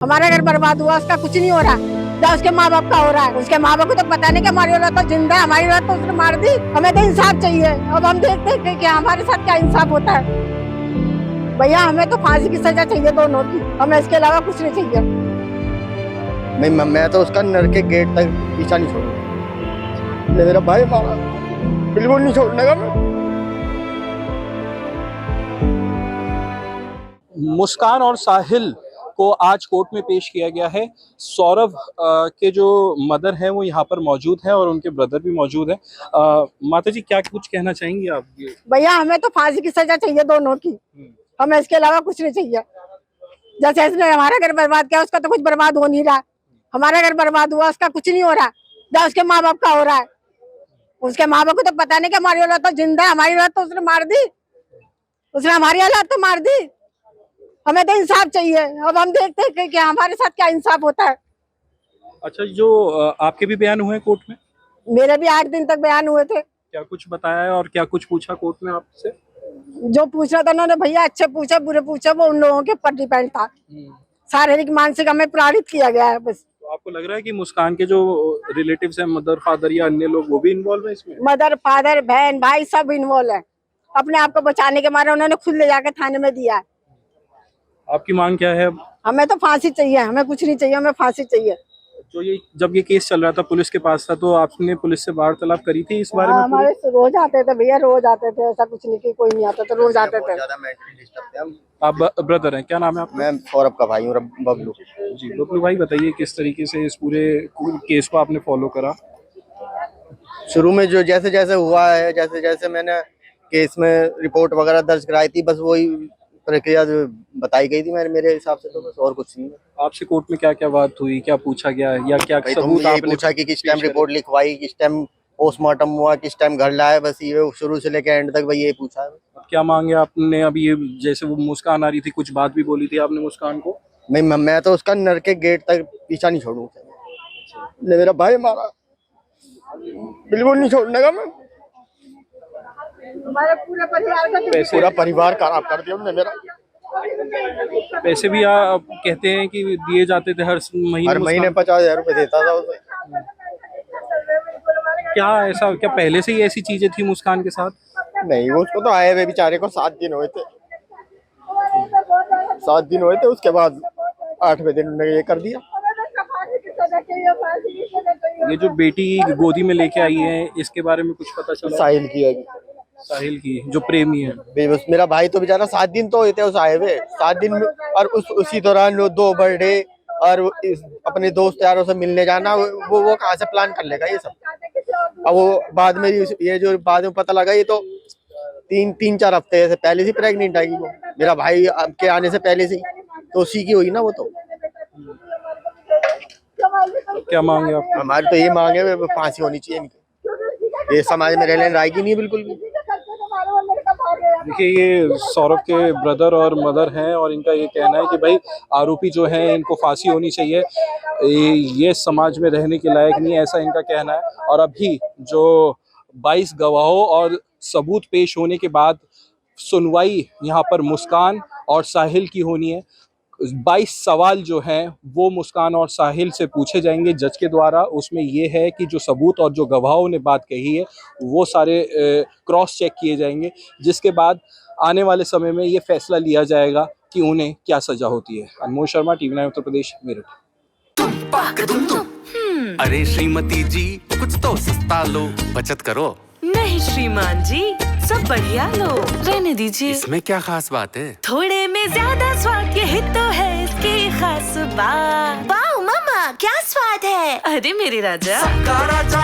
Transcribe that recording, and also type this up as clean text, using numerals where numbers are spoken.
हमारा घर बर्बाद हुआ, उसका कुछ नहीं हो रहा, जहाँ उसके माँ बाप का हो रहा है। उसके माँ बाप को तो पता नहीं कि हमारी औलाद तो जिंदा है, हमारी औलाद तो उसने मार दी। हमें तो इंसाफ चाहिए। अब हम देखते हैं कि हमारे साथ क्या इंसाफ होता है। भैया हमें तो फांसी की सजा चाहिए दोनों की, हमें इसके अलावा कुछ नहीं चाहिए। मैं तो उसका नर के गेट तक पीछा नहीं छोड़ूंगा। मेरा भाई मारा, बिल्कुल नहीं छोड़ने का मैं। मुस्कान और साहिल को आज कोर्ट में पेश किया गया है। सौरभ के जो मदर हैं वो यहाँ पर मौजूद हैं और उनके ब्रदर भी मौजूद हैं। माता जी क्या कुछ कहना चाहेंगी आप? भैया हमें तो फांसी की सजा चाहिए दोनों की, हमें इसके अलावा कुछ नहीं चाहिए। जैसे इसने हमारा घर बर्बाद किया, उसका तो कुछ बर्बाद हो नहीं रहा। हमारा घर बर्बाद हुआ, उसका कुछ नहीं हो रहा, जहाँ उसके माँ बाप का हो रहा है। उसके माँ बाप को तो पता नहीं कि हमारी औलाद तो जिंदा है, हमारी औलाद तो उसने मार दी। उसने हमारी औलाद तो मार दी। हमें तो इंसाफ चाहिए। अब हम देखते हैं कि हमारे साथ क्या इंसाफ होता है। अच्छा, जो आपके भी बयान हुए कोर्ट में? मेरे भी 8 दिन तक बयान हुए थे। क्या कुछ बताया है और क्या कुछ पूछा कोर्ट में आपसे? जो पूछा था उन्होंने भैया अच्छे पूछा बुरे पूछा, वो उन लोगों के ऊपर डिपेंड था। शारीरिक मानसिक हमें प्रताड़ित किया गया है बस। तो आपको लग रहा है कि मुस्कान के जो रिलेटिव्स हैं, मदर फादर या अन्य लोग, वो भी इन्वॉल्व है इसमें? मदर फादर बहन भाई सब इन्वॉल्व है। अपने आप को बचाने के मारे उन्होंने खुद ले जाकर थाने में दिया है। आपकी मांग क्या है? हमें तो फांसी चाहिए, हमें कुछ नहीं चाहिए, हमें फांसी चाहिए। जो जब ये केस चल रहा था पुलिस के पास था, तो आपने पुलिस से वार्तालाप करी थी इस बारे में? हमारे रोज आते थे भैया, रोज आते थे, ऐसा कुछ नहीं कि कोई नहीं आता था, रोज आते थे। आप ब्रदर हैं, क्या नाम है आपका? मैं सौरभ का भाई हूँ, बबलू। जी बबलू भाई, बताइए किस तरीके से इस पूरे केस को आपने फॉलो करा? शुरू में जो जैसे जैसे हुआ है, जैसे जैसे मैंने केस में रिपोर्ट वगैरह दर्ज कराई थी, बस वही प्रक्रिया जो बताई गई थी मेरे हिसाब से, तो बस और कुछ नहीं है। आपसे कोर्ट में क्या क्या बात हुई, क्या पूछा गया या क्या सबूत आपने पूछा कि किस टाइम रिपोर्ट लिखवाई, किस टाइम पोस्टमार्टम हुआ, किस टाइम घर लाया, बस ये शुरू से लेकर एंड तक भाई ये पूछा है। क्या मांगे आपने? अभी ये जैसे वो मुस्कान आ रही थी, कुछ बात भी बोली थी आपने मुस्कान को? मैं तो उसका नर के गेट तक पीछा नहीं छोड़ूंगा। मेरा भाई मारा, बिल्कुल नहीं छोड़ने का मैं। हमारे पूरा परिवार खराब कर दिया उन्होंने मेरा। पैसे भी आप कहते हैं कि दिए जाते थे हर महीने 50,000 रुपए देता था उसे। क्या ऐसा, क्या पहले से ही ऐसी चीजें थी मुस्कान के साथ? नहीं, वो उसको तो आए हुए बेचारे को 7 दिन हुए थे। 7 दिन हुए थे, उसके बाद 8वें दिन उन्होंने ये कर दिया। ये जो बेटी गोदी में लेके आई है, इसके बारे में कुछ पता चला? साहिल की है, साहिल की, जो प्रेमी है। बस मेरा भाई तो बेचारा 7 दिन तो हुए थे उस आए हुए, 7 दिन में, और उसी दौरान 2 बर्थडे और अपने दोस्त यारों से मिलने जाना, वो कहाँ से प्लान कर लेगा ये सब। अब वो बाद में ये जो बाद में पता लगा, ये तो 3-4 हफ्ते से पहले से प्रेग्नेंट आएगी वो। मेरा भाई के आने से पहले से ही तो उसी की हुई ना वो। तो क्या मांगे आप? हमारी तो ये मांग है, फांसी होनी चाहिए इनकी। ये समाज में रहने लायक नहीं है बिल्कुल भी। देखिए, ये सौरभ के ब्रदर और मदर हैं और इनका ये कहना है कि भाई आरोपी जो हैं इनको फांसी होनी चाहिए, ये समाज में रहने के लायक नहीं है, ऐसा इनका कहना है। और अभी जो 22 गवाहों और सबूत पेश होने के बाद सुनवाई यहाँ पर मुस्कान और साहिल की होनी है। 22 सवाल जो हैं वो मुस्कान और साहिल से पूछे जाएंगे जज के द्वारा। उसमें ये है कि जो सबूत और जो गवाहों ने बात कही है वो सारे क्रॉस चेक किए जाएंगे, जिसके बाद आने वाले समय में ये फैसला लिया जाएगा कि उन्हें क्या सजा होती है। अनमोल शर्मा, TV9 उत्तर प्रदेश, मेरठ। अरे श्रीमती जी, कुछ तो सस्ता लो, बचत करो। नहीं श्रीमान जी, सब बढ़िया लो, रहने दीजिए। इसमें क्या खास बात है? थोड़े में ज्यादा स्वाद, यही तो है इसकी खास बात। वाओ मामा, क्या स्वाद है। अरे मेरे राजा, सबका राजा